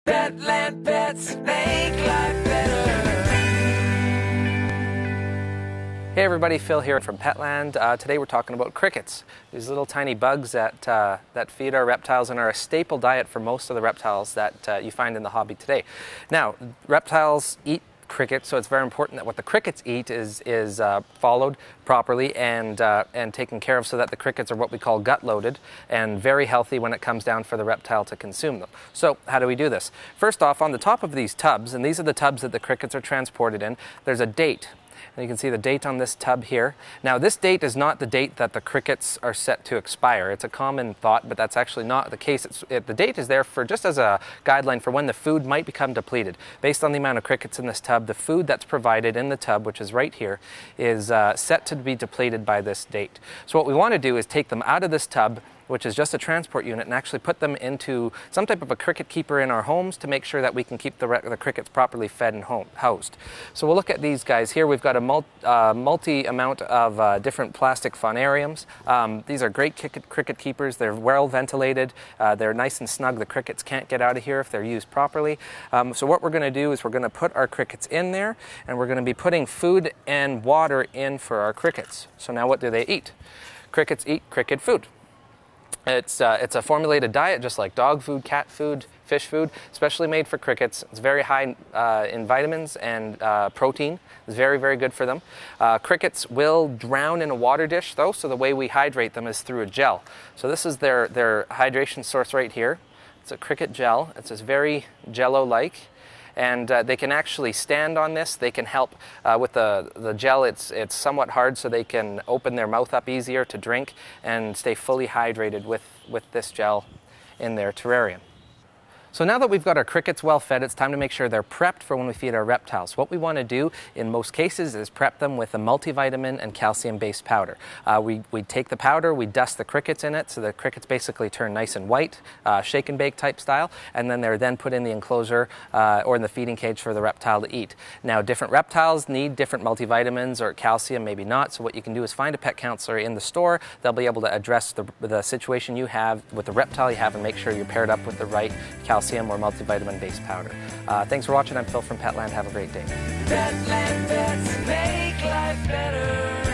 Petland pets make life better. Hey everybody, Phil here from Petland. Today we're talking about crickets. These little tiny bugs that feed our reptiles and are a staple diet for most of the reptiles that you find in the hobby today. Now, reptiles eat crickets, so it's very important that what the crickets eat is followed properly and taken care of, so that the crickets are what we call gut loaded and very healthy when it comes down for the reptile to consume them. So how do we do this? First off, on the top of these tubs, and these are the tubs that the crickets are transported in, there's a date. And you can see the date on this tub here. Now, this date is not the date that the crickets are set to expire. It's a common thought, but that's actually not the case. The date is there for just as a guideline for when the food might become depleted. Based on the amount of crickets in this tub, the food that's provided in the tub, which is right here, is set to be depleted by this date. So what we want to do is take them out of this tub, which is just a transport unit, and actually put them into some type of a cricket keeper in our homes to make sure that we can keep the crickets properly fed and housed. So we'll look at these guys here. We've got a multi amount of different plastic faunariums. These are great cricket keepers. They're well ventilated. They're nice and snug. The crickets can't get out of here if they're used properly. So what we're going to do is we're going to put our crickets in there, and we're going to be putting food and water in for our crickets. So now what do they eat? Crickets eat cricket food. It's a formulated diet, just like dog food, cat food, fish food, especially made for crickets. It's very high in vitamins and protein. It's very, very good for them. Crickets will drown in a water dish, though, so the way we hydrate them is through a gel. So this is their hydration source right here. It's a cricket gel. It's just very jello-like. And they can actually stand on this. They can help with the gel. It's somewhat hard, so they can open their mouth up easier to drink and stay fully hydrated with this gel in their terrarium. So now that we've got our crickets well fed, it's time to make sure they're prepped for when we feed our reptiles. What we want to do in most cases is prep them with a multivitamin and calcium-based powder. We take the powder, we dust the crickets in it, so the crickets basically turn nice and white, shake and bake type style, and then they're then put in the enclosure or in the feeding cage for the reptile to eat. Now, different reptiles need different multivitamins or calcium, maybe not, so what you can do is find a pet counselor in the store. They'll be able to address the situation you have with the reptile you have and make sure you're paired up with the right calcium or multivitamin-based powder. Thanks for watching. I'm Phil from Petland. Have a great day. Petland pets make life better.